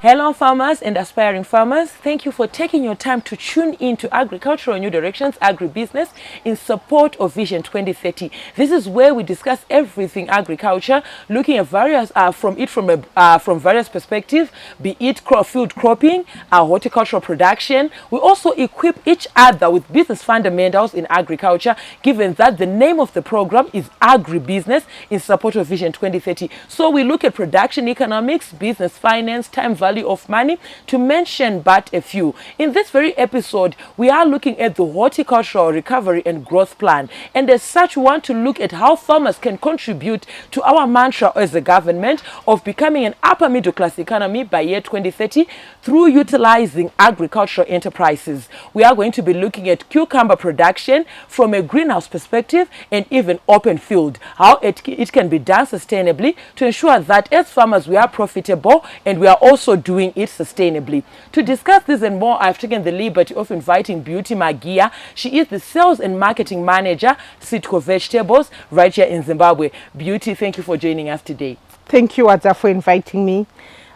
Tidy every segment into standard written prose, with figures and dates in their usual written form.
Hello farmers and aspiring farmers, thank you for taking your time to tune in to Agricultural New Directions, Agribusiness in support of Vision 2030. This is where we discuss everything agriculture, looking at various from various perspectives, be it field cropping, horticultural production. We also equip each other with business fundamentals in agriculture, given that the name of the program is Agribusiness in support of Vision 2030. So we look at production economics, business finance, time value of money, to mention but a few. In this very episode, we are looking at the horticultural recovery and growth plan, and as such we want to look at how farmers can contribute to our mantra as a government of becoming an upper middle class economy by year 2030 through utilizing agricultural enterprises. We are going to be looking at cucumber production from a greenhouse perspective and even open field, how it can be done sustainably to ensure that as farmers we are profitable and we are also doing it sustainably. To discuss this and more, I've taken the liberty of inviting Beauty Magia. She is the Sales and Marketing Manager, Sitco Vegetables, right here in Zimbabwe. Beauty, thank you for joining us today. Thank you, Adza, for inviting me.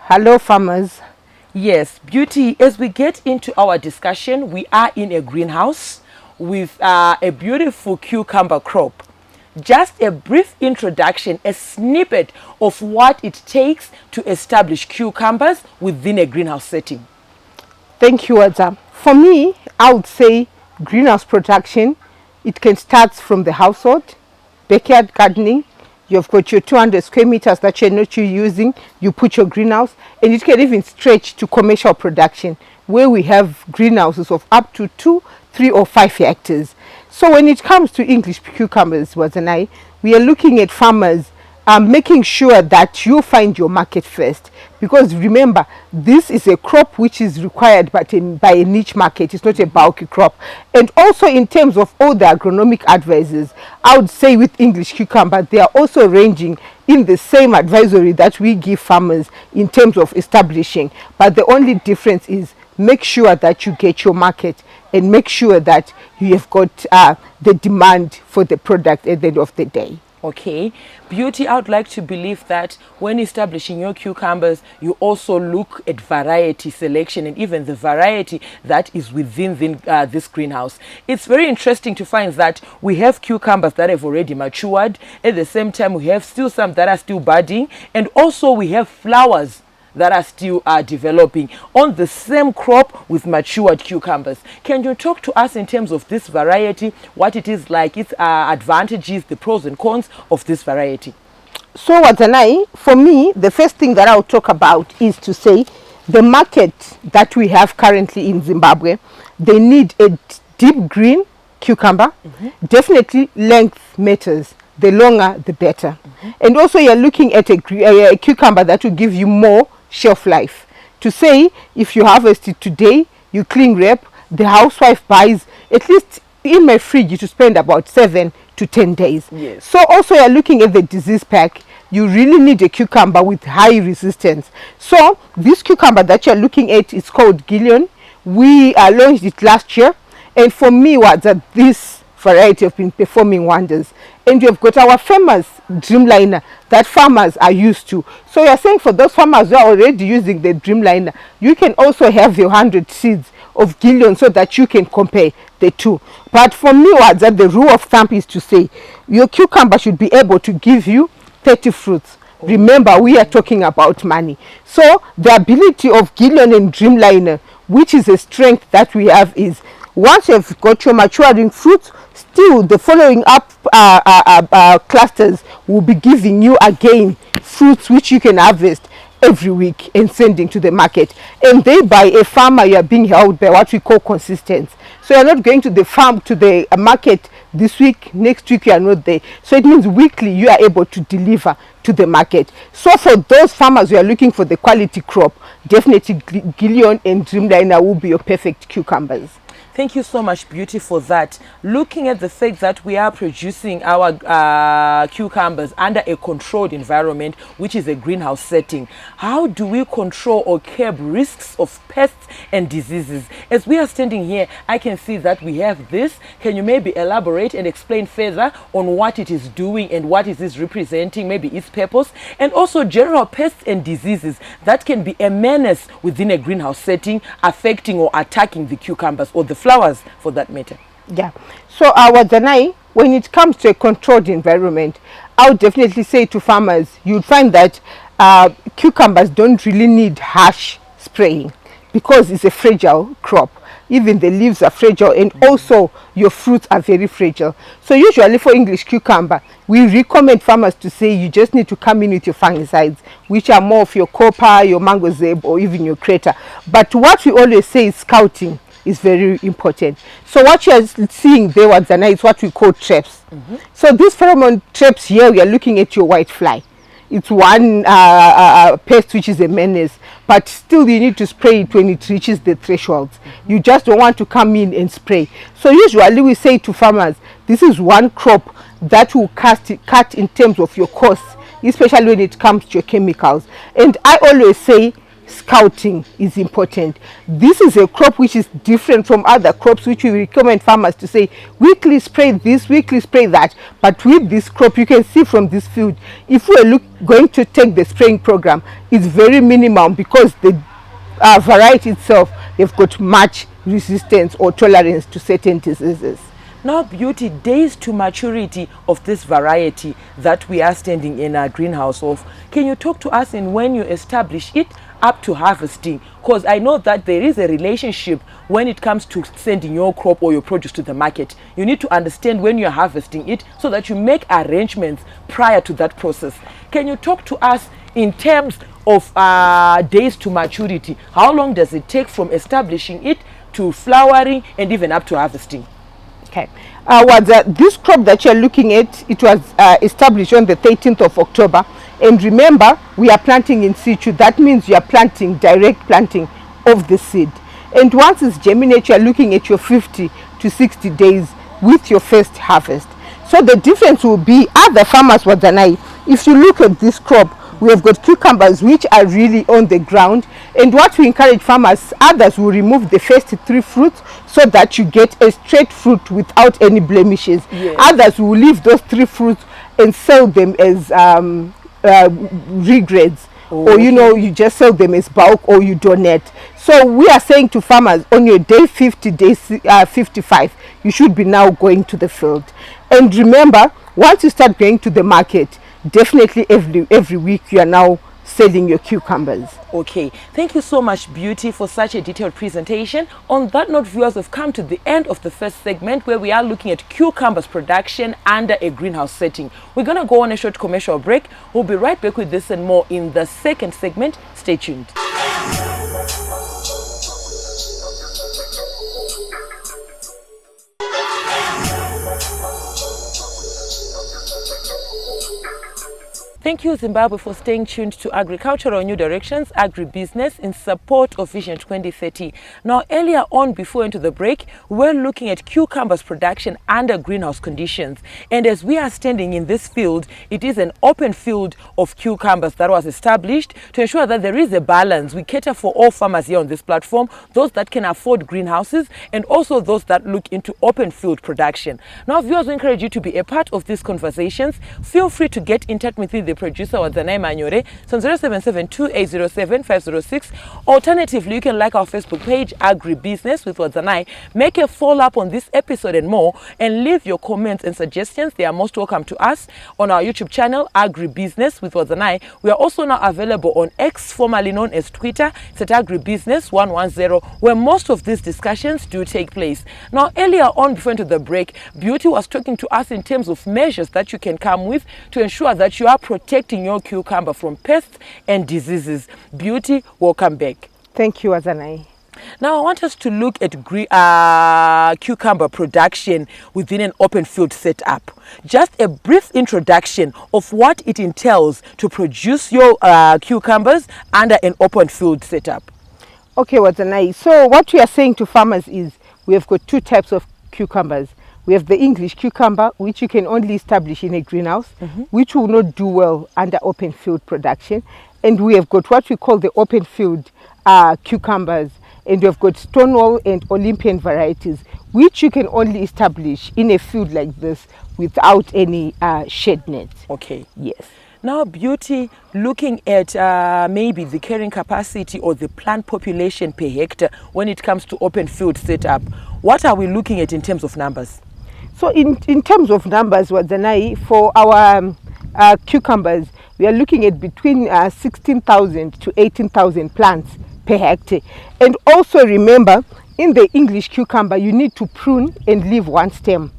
Hello, farmers. Yes, Beauty, as we get into our discussion, we are in a greenhouse with a beautiful cucumber crop. Just a brief introduction, a snippet of what it takes to establish cucumbers within a greenhouse setting. Thank you, Adza. For me, I would say greenhouse production, it can start from the household, backyard gardening. You've got your 200 square meters that you're not using, you put your greenhouse, and it can even stretch to commercial production, where we have greenhouses of up to 2, 3 or 5 hectares. So when it comes to English cucumbers, we are looking at farmers making sure that you find your market first, because remember, this is a crop which is required by a niche market. It's not a bulky crop. And also in terms of all the agronomic advisors, I would say with English cucumber, they are also ranging in the same advisory that we give farmers in terms of establishing, but the only difference is make sure that you get your market and make sure that you have got the demand for the product at the end of the day. Okay, Beauty, I would like to believe that when establishing your cucumbers, you also look at variety selection and even the variety that is within this greenhouse. It's very interesting to find that we have cucumbers that have already matured. At the same time, we have still some that are still budding, and also we have flowers that are still developing on the same crop with matured cucumbers. Can you talk to us in terms of this variety, what it is like, its advantages, the pros and cons of this variety? So for me, the first thing that I'll talk about is to say the market that we have currently in Zimbabwe, they need a deep green cucumber. Definitely length matters. The longer, the better. And also you're looking at a cucumber that will give you more shelf life. To say, if you harvest it today, you clean wrap, the housewife buys, at least in my fridge, to spend about 7 to 10 days. Yes. So also you're looking at the disease pack. You really need a cucumber with high resistance. So this cucumber that you're looking at is called Gillian. We launched it last year, and for me, this variety have been performing wonders. And we've got our famous Dreamliner that farmers are used to. So you're saying for those farmers who are already using the Dreamliner, you can also have your 100 seeds of Gillian so that you can compare the two. But for me, the rule of thumb is to say your cucumber should be able to give you 30 fruits. Remember, we are talking about money. So the ability of Gillian and Dreamliner, which is a strength that we have, is once you've got your maturing fruits, still the following up clusters will be giving you again fruits which you can harvest every week and sending to the market. And thereby, a farmer, you are being held by what we call consistency. So you're not going to the farm, to the market this week, next week you are not there. So it means weekly you are able to deliver to the market. So for those farmers who are looking for the quality crop, definitely Gillian and Dreamliner will be your perfect cucumbers. Thank you so much, Beauty, for that. Looking at the fact that we are producing our cucumbers under a controlled environment, which is a greenhouse setting, how do we control or curb risks of pests and diseases? As we are standing here, I can see that we have this. Can you maybe elaborate and explain further on what it is doing and what it is representing, maybe its purpose, and also general pests and diseases that can be a menace within a greenhouse setting, affecting or attacking the cucumbers or the flowers for that matter? Yeah. So Wadzanai, when it comes to a controlled environment, I would definitely say to farmers, you'd find that cucumbers don't really need harsh spraying because it's a fragile crop. Even the leaves are fragile, and also your fruits are very fragile. So usually for English cucumber, we recommend farmers to say you just need to come in with your fungicides, which are more of your copper, your mangozeb, or even your crater. But what we always say is scouting is very important. So what you are seeing there, Wadzana, is what we call traps. So these pheromone traps here, we are looking at your white fly. It's one pest which is a menace, but still you need to spray it when it reaches the thresholds. You just don't want to come in and spray. So usually we say to farmers, this is one crop that will cut in terms of your costs, especially when it comes to your chemicals. And I always say scouting is important. This is a crop which is different from other crops which we recommend farmers to say weekly spray this, weekly spray that. But with this crop, you can see from this field, if we are going to take the spraying program, it's very minimum because the variety itself, they've got much resistance or tolerance to certain diseases. Now, Beauty, days to maturity of this variety that we are standing in our greenhouse of, can you talk to us in when you establish it up to harvesting? Because I know that there is a relationship when it comes to sending your crop or your produce to the market. You need to understand when you're harvesting it so that you make arrangements prior to that process. Can you talk to us in terms of days to maturity? How long does it take from establishing it to flowering and even up to harvesting? Okay. This crop that you're looking at, it was established on the 13th of October. And remember, we are planting in situ. That means you are planting, direct planting of the seed. And once it's germinated, you're looking at your 50 to 60 days with your first harvest. So the difference will be other farmers, Wadzanai, if you look at this crop, we have got cucumbers which are really on the ground, and what we encourage farmers, others will remove the first 3 fruits so that you get a straight fruit without any blemishes. Yes. Others will leave those 3 fruits and sell them as regrades. Or you just sell them as bulk or you donate. So we are saying to farmers, on your day 50, day 55, you should be now going to the field. And remember, once you start going to the market, definitely every week you are now selling your cucumbers. Okay, thank you so much, Beauty, for such a detailed presentation. On that note, viewers, have come to the end of the first segment where we are looking at cucumbers production under a greenhouse setting. We're going to go on a short commercial break. We'll be right back with this and more in the second segment. Stay tuned. Thank you, Zimbabwe, for staying tuned to Agricultural New Directions, Agribusiness, in support of Vision 2030. Now, earlier on, before into the break, we're looking at cucumbers production under greenhouse conditions. And as we are standing in this field, it is an open field of cucumbers that was established to ensure that there is a balance. We cater for all farmers here on this platform, those that can afford greenhouses and also those that look into open field production. Now, viewers, we encourage you to be a part of these conversations. Feel free to get in touch with the producer Wadzanai Manyore, so 0772807506. Alternatively, you can like our Facebook page, Agribusiness with Wadzanai, make a follow-up on this episode and more, and leave your comments and suggestions. They are most welcome to us on our YouTube channel, Agribusiness with Wadzanai. We are also now available on X, formerly known as Twitter. It's at Agribusiness110, where most of these discussions do take place. Now, earlier on, before into the break, Beauty was talking to us in terms of measures that you can come with to ensure that you are protecting your cucumber from pests and diseases. Beauty, welcome back. Thank you, Wadzanai. Now, I want us to look at cucumber production within an open field setup. Just a brief introduction of what it entails to produce your cucumbers under an open field setup. Okay, Wadzanai. So what we are saying to farmers is we have got two types of cucumbers. We have the English cucumber, which you can only establish in a greenhouse, which will not do well under open field production. And we have got what we call the open field cucumbers. And we have got Stonewall and Olympian varieties, which you can only establish in a field like this without any shade net. Okay. Yes. Now, Beauty, looking at maybe the carrying capacity or the plant population per hectare when it comes to open field setup, what are we looking at in terms of numbers? So in terms of numbers, Wadzanai, for our cucumbers, we are looking at between 16,000 to 18,000 plants per hectare. And also remember, in the English cucumber, you need to prune and leave one stem,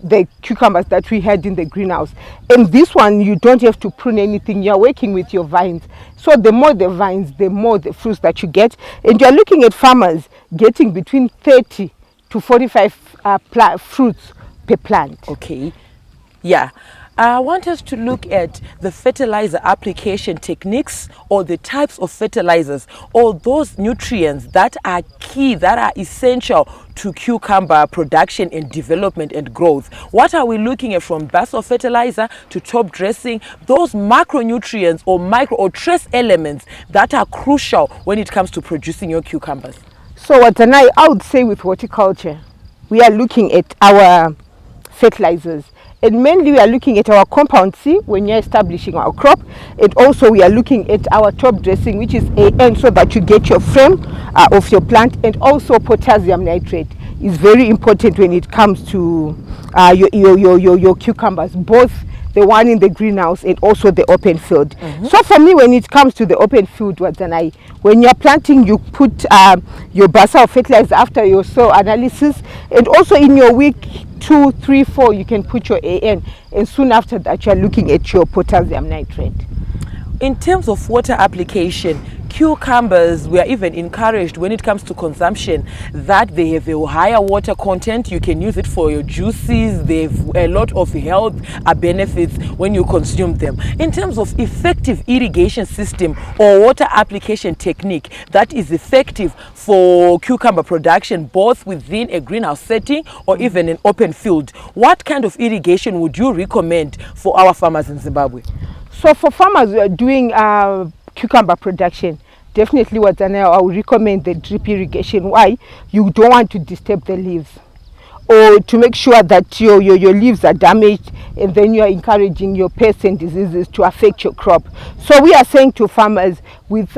the cucumbers that we had in the greenhouse. And this one, you don't have to prune anything. You're working with your vines. So the more the vines, the more the fruits that you get. And you're looking at farmers getting between 30 to 45 fruits per plant. Okay. Yeah. I want us to look at the fertilizer application techniques or the types of fertilizers or those nutrients that are key, that are essential to cucumber production and development and growth. What are we looking at from basal fertilizer to top dressing, those macronutrients or micro or trace elements that are crucial when it comes to producing your cucumbers? So what I would say with horticulture, we are looking at our fertilizers. And mainly we are looking at our compound C when you're establishing our crop. And also we are looking at our top dressing, which is AN, so that you get your frame of your plant. And also potassium nitrate is very important when it comes to your cucumbers, both the one in the greenhouse and also the open field. So for me, when it comes to the open field, when you're planting, you put your basal fertilizer after your soil analysis, and also in your week 2, 3, 4, you can put your AN, and soon after that you're looking at your potassium nitrate. In terms of water application, cucumbers, we are even encouraged when it comes to consumption that they have a higher water content. You can use it for your juices. They have a lot of health benefits when you consume them. In terms of effective irrigation system or water application technique that is effective for cucumber production, both within a greenhouse setting or even an open field, what kind of irrigation would you recommend for our farmers in Zimbabwe? So for farmers who are doing cucumber production, definitely I would recommend the drip irrigation. Why? You don't want to disturb the leaves, or to make sure that your leaves are damaged, and then you are encouraging your pests and diseases to affect your crop. So we are saying to farmers with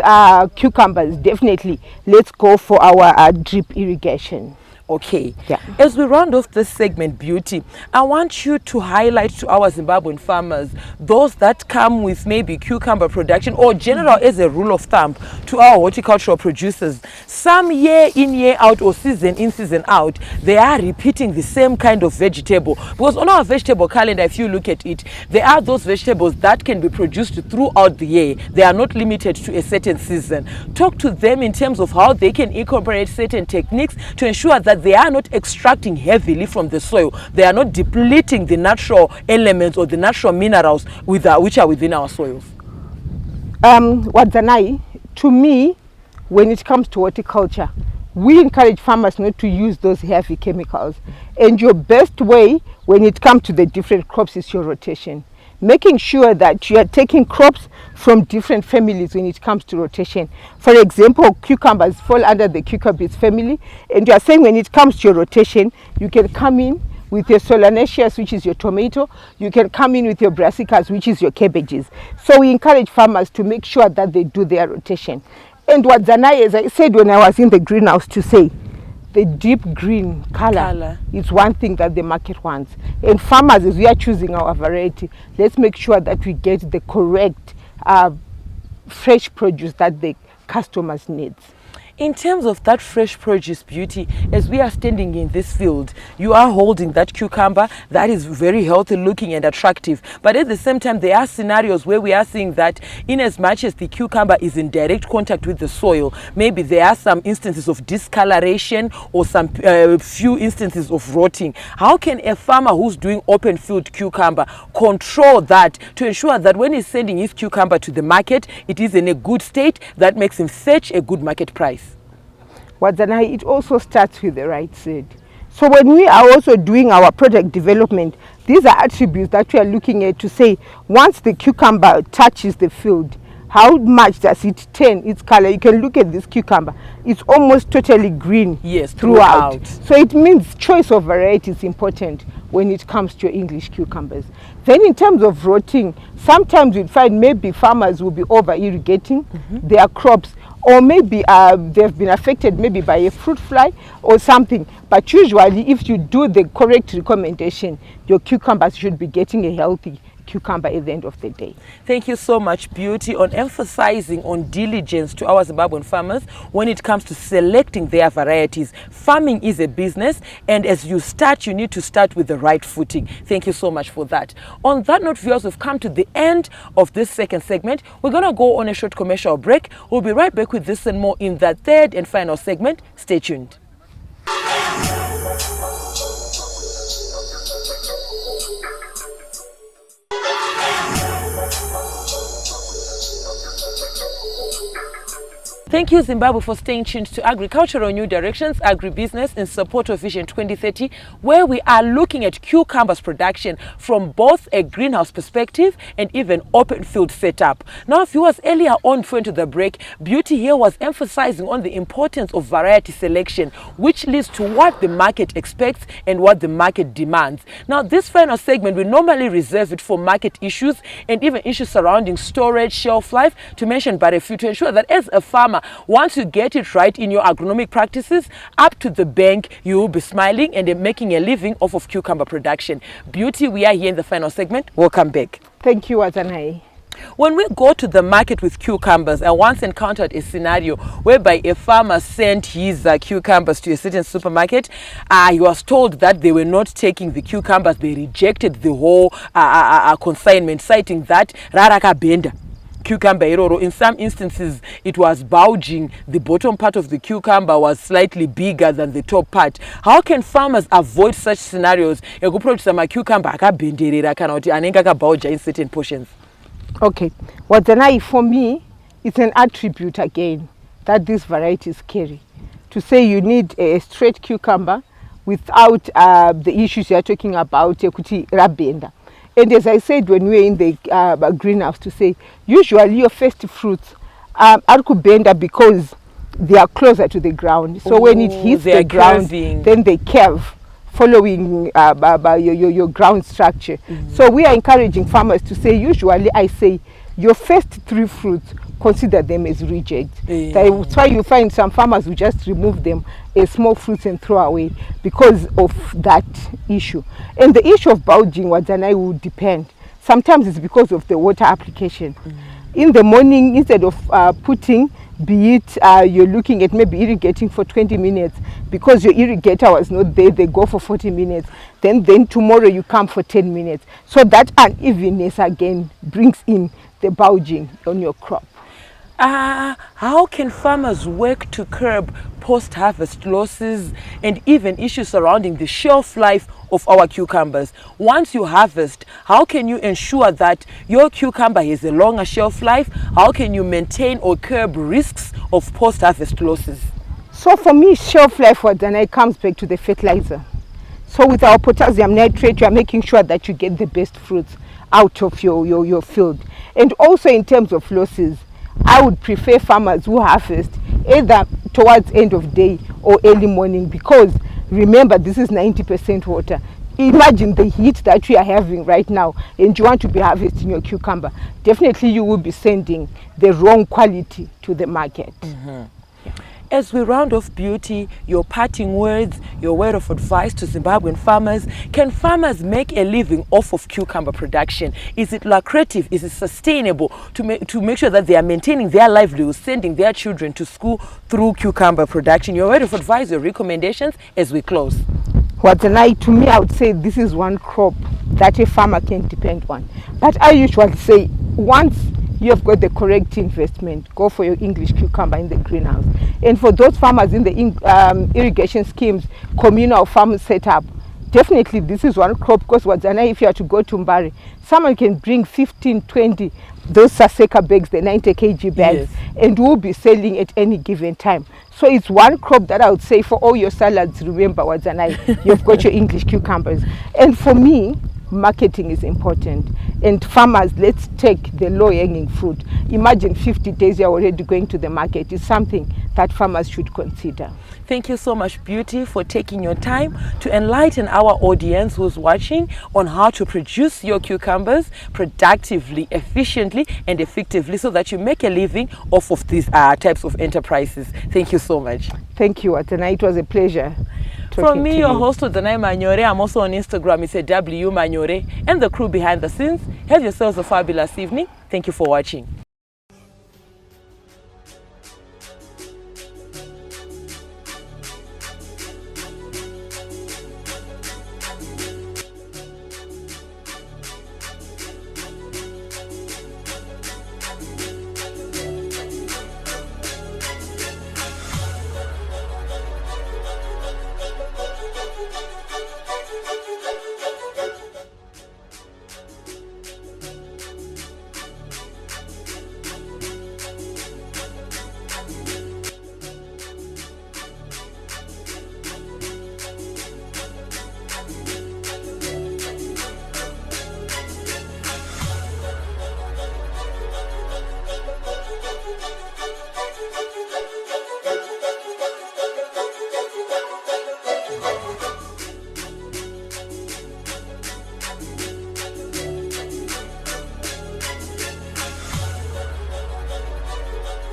cucumbers, definitely let's go for our drip irrigation. Okay. Yeah. As we round off this segment, Beauty, I want you to highlight to our Zimbabwean farmers, those that come with maybe cucumber production or general as a rule of thumb to our horticultural producers. Some year in, year out, or season in, season out, they are repeating the same kind of vegetable. Because on our vegetable calendar, if you look at it, there are those vegetables that can be produced throughout the year. They are not limited to a certain season. Talk to them in terms of how they can incorporate certain techniques to ensure that they are not extracting heavily from the soil. They are not depleting the natural elements or the natural minerals which are within our soils. To me, when it comes to horticulture, we encourage farmers not to use those heavy chemicals. And your best way when it comes to the different crops is your rotation. Making sure that you are taking crops from different families when it comes to rotation. For example, cucumbers fall under the cucurbits family, and you are saying when it comes to your rotation, you can come in with your solanaceous, which is your tomato. You can come in with your brassicas, which is your cabbages. So we encourage farmers to make sure that they do their rotation. And what Zanai, as I said when I was in the greenhouse, to say, the deep green color is one thing that the market wants. And farmers, as we are choosing our variety, let's make sure that we get the correct fresh produce that the customers need. In terms of that fresh produce, Beauty, as we are standing in this field, you are holding that cucumber that is very healthy looking and attractive. But at the same time, there are scenarios where we are seeing that in as much as the cucumber is in direct contact with the soil, maybe there are some instances of discoloration or some few instances of rotting. How can a farmer who's doing open field cucumber control that to ensure that when he's sending his cucumber to the market, it is in a good state that makes him fetch a good market price? Wadzanai, it also starts with the right seed. So when we are also doing our product development, these are attributes that we are looking at to say, once the cucumber touches the field, how much does it turn its color? You can look at this cucumber. It's almost totally green, yes, throughout. So it means choice of variety is important when it comes to your English cucumbers. Then in terms of rotting, sometimes you'd find maybe farmers will be over irrigating their crops, or maybe they've been affected maybe by a fruit fly or something. But usually if you do the correct recommendation, your cucumbers should be getting a healthy cucumber at the end of the day. Thank you so much, Beauty, on emphasizing on diligence to our Zimbabwean farmers when it comes to selecting their varieties. Farming is a business, and as you start, you need to start with the right footing. Thank you so much for that. On that note, viewers, we've come to the end of this second segment. We're going to go on a short commercial break. We'll be right back with this and more in the third and final segment. Stay tuned. Thank you, Zimbabwe, for staying tuned to Agricultural New Directions, Agribusiness in support of Vision 2030, where we are looking at cucumbers production from both a greenhouse perspective and even open field setup. Now, viewers, earlier on, before into the break, Beauty here was emphasizing on the importance of variety selection, which leads to what the market expects and what the market demands. Now, this final segment, we normally reserve it for market issues and even issues surrounding storage, shelf life, to mention but a few, to ensure that as a farmer, once you get it right in your agronomic practices, up to the bank, you will be smiling and making a living off of cucumber production. Beauty, we are here in the final segment. Welcome back. Thank you, Wadzanai. When we go to the market with cucumbers, I once encountered a scenario whereby a farmer sent his cucumbers to a certain supermarket. He was told that they were not taking the cucumbers. They rejected the whole consignment, citing that raraka benda. Cucumber error. In some instances, it was bulging. The bottom part of the cucumber was slightly bigger than the top part. How can farmers avoid such scenarios? Cucumber in certain portions. Okay, Wadzanai, for me, it's an attribute again that these varieties carry. To say you need a straight cucumber without the issues you're talking about, rabenda. And as I said when we were in the greenhouse, to say usually your first fruits are bender because they are closer to the ground. So when it hits the ground, then they curve, following your ground structure. So we are encouraging farmers to say, usually I say your first three fruits, consider them as rejects. That's why you find some farmers who just remove them as small fruits and throw away because of that issue. And the issue of bulging, Wadzanai, will depend. Sometimes it's because of the water application. In the morning, instead of putting, be it you're looking at maybe irrigating for 20 minutes, because your irrigator was not there, they go for 40 minutes. Then tomorrow you come for 10 minutes. So that unevenness again brings in the bulging on your crop. How can farmers work to curb post-harvest losses and even issues surrounding the shelf life of our cucumbers? Once you harvest, how can you ensure that your cucumber has a longer shelf life? How can you maintain or curb risks of post-harvest losses? So for me, shelf life, Wadzanai, comes back to the fertilizer. So with our potassium nitrate, you are making sure that you get the best fruits out of your field. And also in terms of losses, I would prefer farmers who harvest either towards end of day or early morning, because remember, this is 90% water. Imagine the heat that we are having right now, and you want to be harvesting your cucumber. Definitely you will be sending the wrong quality to the market. As we round off, Beauty, your parting words, your word of advice to Zimbabwean farmers. Can farmers make a living off of cucumber production? Is it lucrative? Is it sustainable to make sure that they are maintaining their livelihood, sending their children to school through cucumber production? Your word of advice, your recommendations as we close. Wadzanai, to me, I would say this is one crop that a farmer can depend on. But I usually say, once you have got the correct investment, go for your English cucumber in the greenhouse. And for those farmers in the irrigation schemes, communal farm setup, definitely this is one crop, because Wadzanai, if you are to go to Mbari, someone can bring 15, 20 those Saseka bags, the 90 kg bags, Yes. and we'll be selling at any given time. So it's one crop that I would say for all your salads, remember Wadzanai, you've got your English cucumbers. And for me, marketing is important. And farmers, let's take the low hanging fruit. Imagine 50 days you're already going to the market. It's something that farmers should consider. Thank you so much, Beauty, for taking your time to enlighten our audience who's watching on how to produce your cucumbers productively, efficiently, and effectively, so that you make a living off of these types of enterprises. Thank you so much. Thank you, Atana. It was a pleasure. From me, your you. host, Danai Manyore. I'm also on Instagram. It's a W Manyore. And the crew behind the scenes. Have yourselves a fabulous evening. Thank you for watching.